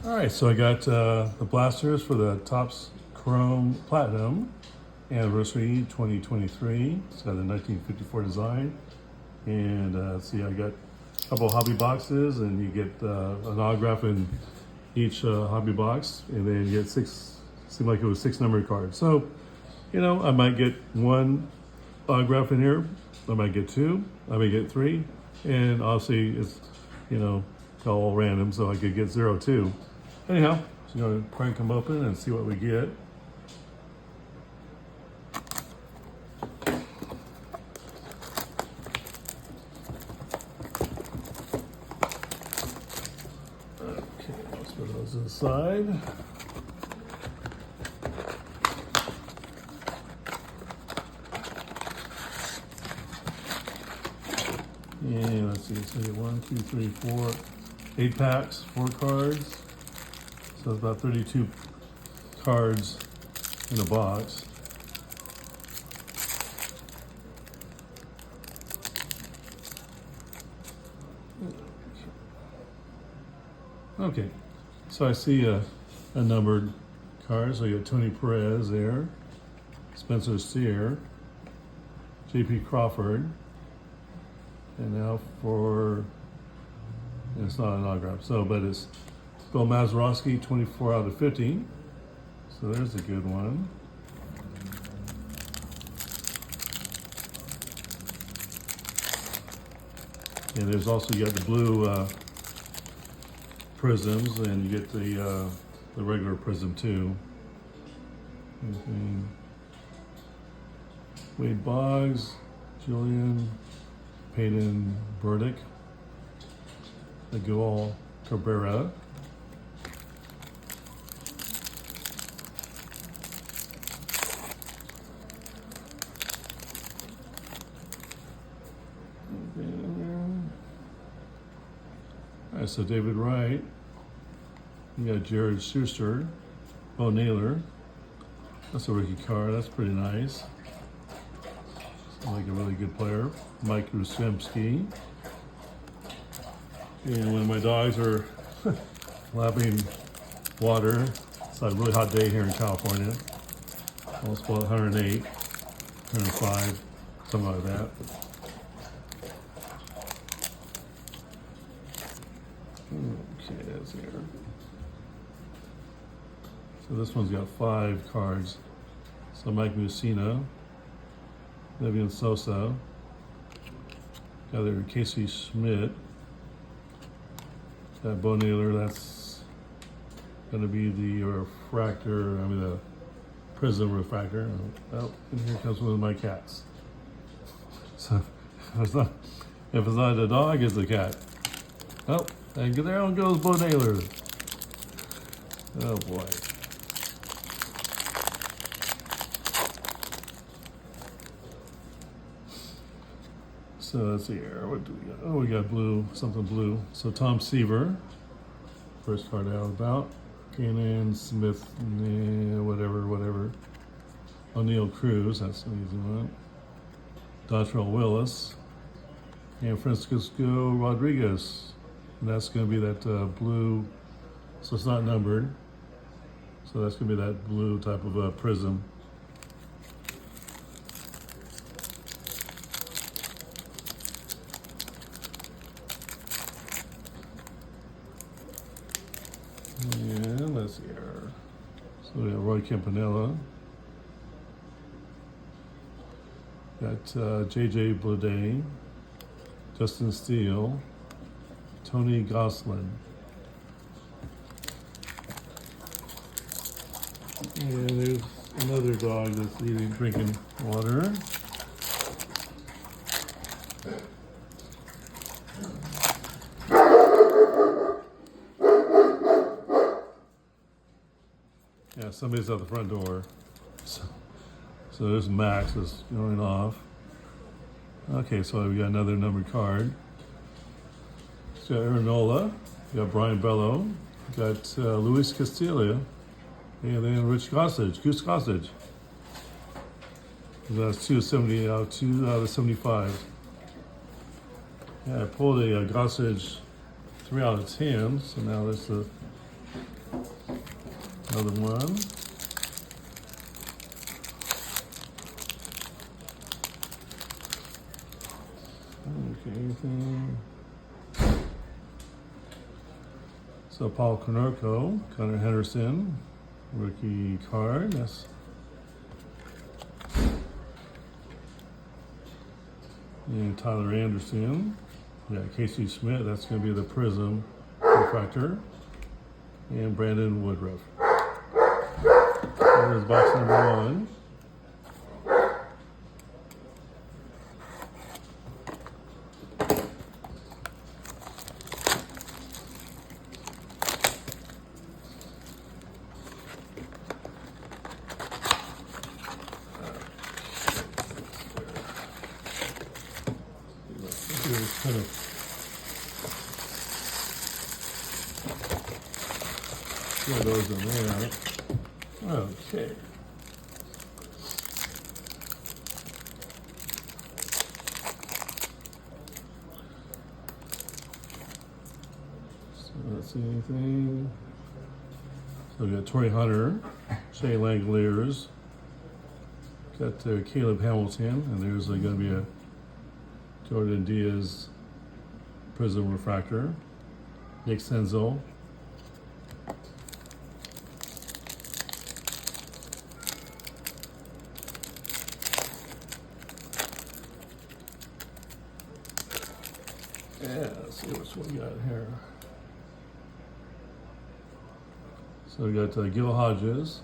All right, so I got the blasters for the Topps Chrome Platinum Anniversary 2023. It's got a 1954 design. And see, I got a couple hobby boxes, and you get an autograph in each hobby box, and then you get six, seemed like it was 6 numbered cards. So, I might get 1 autograph in here, I might get 2, I might get 3, and obviously it's, all random, so I could get 0 too. Anyhow, so I'm going to crank them open and see what we get. Okay, let's put those inside. And let's see, so 1, 2, 3, 4, 8 packs, 4 cards. So it's about 32 cards in a box. Okay, so I see a numbered card. So you got Tony Perez there, Spencer Steer, J.P. Crawford, and now for, it's not an autograph, but it's Bill Mazeroski, 24 out of 50. So there's a good one. And there's also, you got the blue prisms, and you get the regular prism too. Wade Boggs, Julian, Peyton Burdick, Miguel Cabrera, all right, so David Wright, you got Jared Schuster, Bo Naylor, that's a rookie card, that's pretty nice. Sounds like a really good player. Mike Ruszewski. And when my dogs are lapping water, it's a really hot day here in California. Almost about 108, 105, something like that. Okay, that's here. So this one's got 5 cards. So Mike Mussina, Levian Sosa, got there Casey Schmidt, got Bo Naylor, that's going to be the refractor, the prism refractor. Oh, and here comes one of my cats. So if it's not a dog, it's a cat. Oh, and there goes Bo Naylor. Oh boy. So let's see here. What do we got? Oh, we got blue, something blue. So Tom Seaver, first card out about. Kanan Smith, whatever. O'Neill Cruz, that's an easy one. Dontrell Willis. And Francisco Rodriguez. And that's going to be that blue, so it's not numbered. So that's going to be that blue type of prism. And let's see here. So we have Roy Campanella. Got JJ Bleday, Justin Steele, Tony Gosselin. And there's another dog that's drinking water. Yeah, somebody's at the front door. So there's Max is going off. Okay, so we got another numbered card. So Aaron Nola, you got Brian Bello, you got Luis Castillo, and then Goose Gossage. That's 270 out, 2 out of 75. Yeah, I pulled a Gossage 3 out of 10, so now that's the Another one. Okay, anything? So Paul Konerko, Connor Henderson, rookie card. Yes. And Tyler Anderson. Yeah, Casey Schmidt. That's going to be the Prism refractor. And Brandon Woodruff. There's box number 1. Kind of throw those in there. Okay. So let's see anything. So we got Torrey Hunter, Shea Langoliers, got Caleb Hamilton, and there's going to be a Jordan Diaz Prism Refractor, Nick Senzel, yeah, let's see which one we got here. So we got Gil Hodges,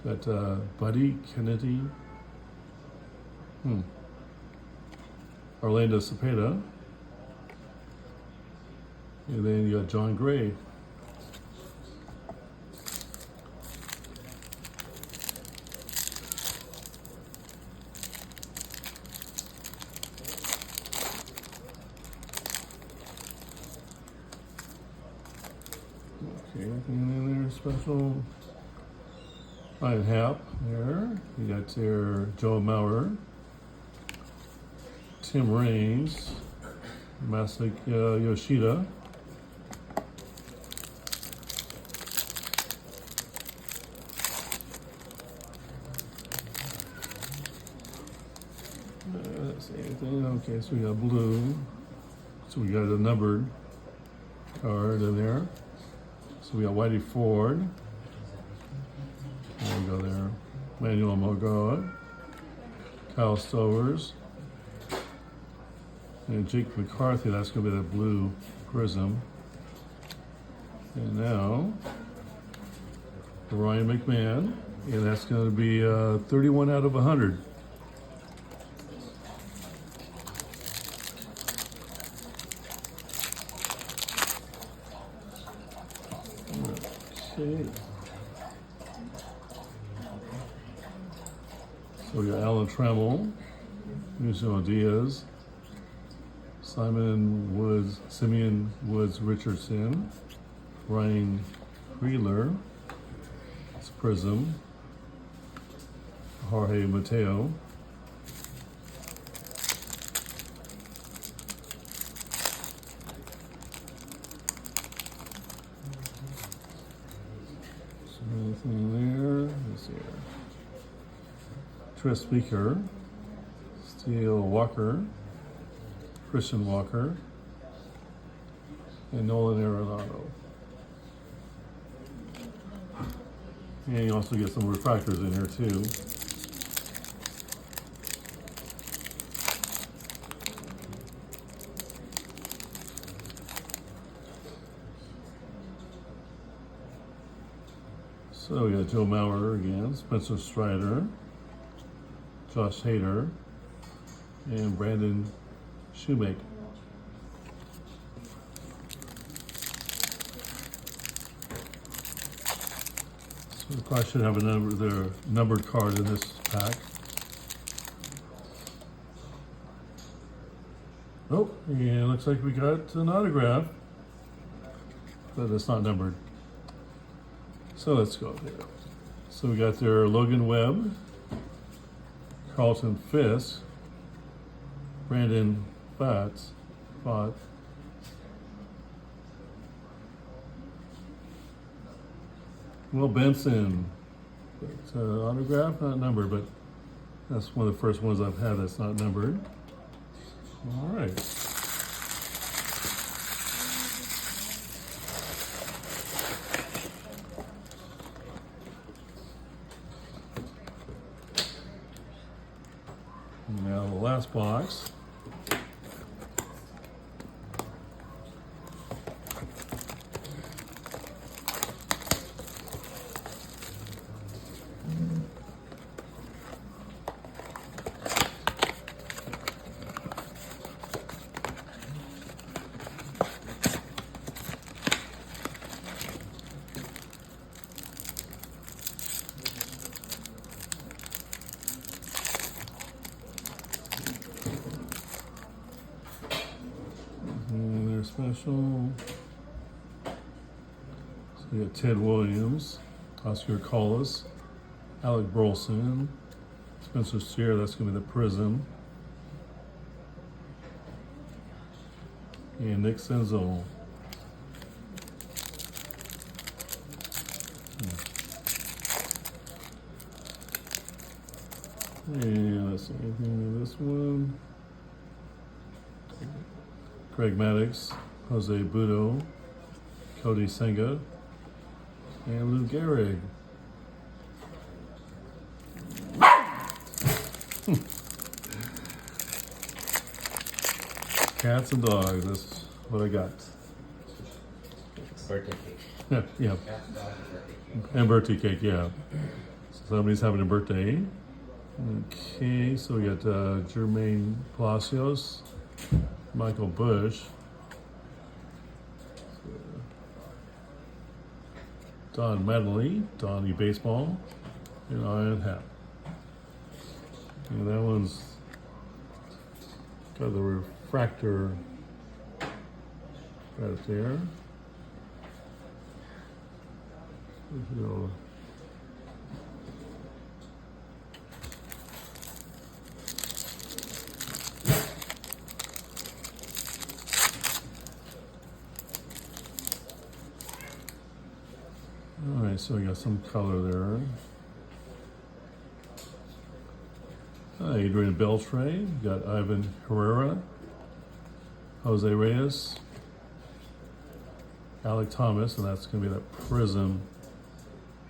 got Buddy Kennedy, Orlando Cepeda, and then you got John Gray. Okay, anything in there special? Ryan Happ there. You got your Joe Mauer, Tim Raines, Masaki Yoshida, let's see anything. Okay, so we got blue. So we got a numbered card in there. So we got Whitey Ford. There we go there. Manuel Mogoa, Kyle Stowers, and Jake McCarthy. That's going to be the blue Prism. And now Ryan McMahon, and that's going to be 31 out of 100. Okay. So we got Alan Trammell, Lucio Diaz, Simeon Woods Richardson, Ryan Creeler, it's Prism, Jorge Mateo, anything there? Let's see here. Tris Speaker, Steele Walker, Christian Walker, and Nolan Arenado. And you also get some refractors in here too. So we got Joe Mauer again, Spencer Strider, Josh Hader, and Brandon Shoemaker. So we probably should have their numbered card in this pack. Oh, and looks like we got an autograph, but it's not numbered. So let's go there. So we got their Logan Webb, Carlton Fisk, Brandon Fott, Will Benson. But, autograph, not numbered, but that's one of the first ones I've had that's not numbered. All right. Now the last box. And they're special. So we got Ted Williams, Oscar Collis, Alec Burleson, Spencer Steer, that's going to be the Prism, and Nick Senzel. And let's see, anything in this one. Greg Maddux, Jose Budo, Cody Senga, and Lou Gehrig. Cats and dogs, that's what I got. Birthday cake. Yeah, yeah. And birthday cake, yeah. So somebody's having a birthday. Okay, so we got Jermaine Palacios, Michael Bush, Don Medley, Donnie Baseball, and Ian Happ. And that one's got the refractor right there. So, all right, so we got some color there. Adrian Beltre, we got Ivan Herrera, Jose Reyes, Alec Thomas, and that's going to be that Prism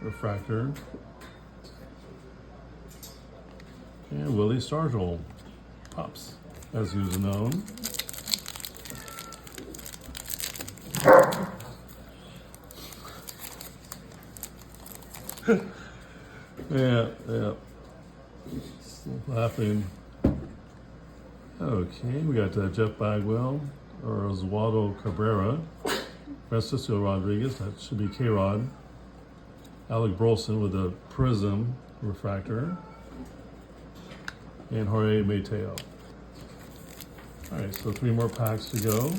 refractor, and Willie Stargell, Pops, as he was known. Yeah. Still laughing. Okay, we got Jeff Bagwell, or Oswaldo Cabrera, Francisco Rodriguez, that should be K-Rod, Alec Burleson with a Prism refractor, and Jorge Mateo. All right, so 3 more packs to go.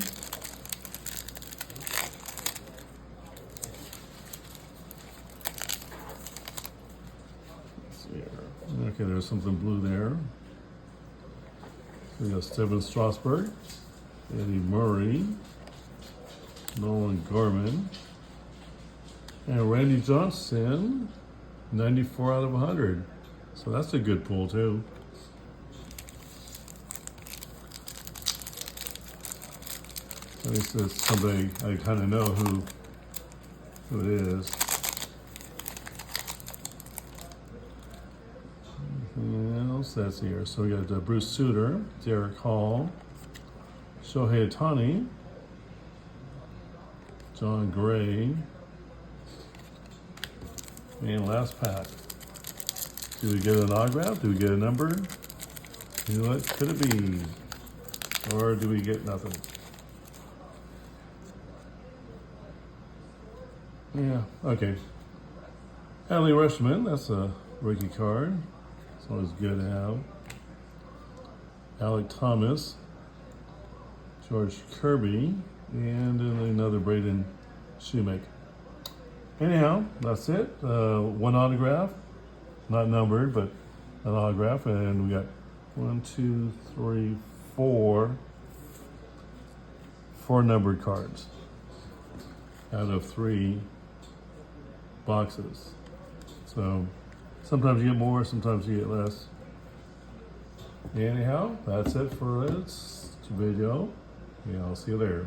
Okay, there's something blue there. We got Steven Strasburg, Eddie Murray, Nolan Gorman, and Randy Johnson, 94 out of 100. So that's a good pull too. At least it's somebody I kind of know who it is. Anything else that's here? So we got Bruce Sutter, Derek Hall, Shohei Ohtani, John Gray, and last pack. Do we get an autograph? Do we get a number? What could it be? Or do we get nothing? Yeah, okay. Adley Rutschman, that's a rookie card. It's always good to have. Alec Thomas, George Kirby, and another Braden Shoemaker. Anyhow, that's it. 1 autograph, not numbered, but an autograph, and we got 1, 2, 3, 4 numbered cards out of 3 boxes. So sometimes you get more, sometimes you get less. Anyhow, that's it for this video. Yeah, I'll see you later.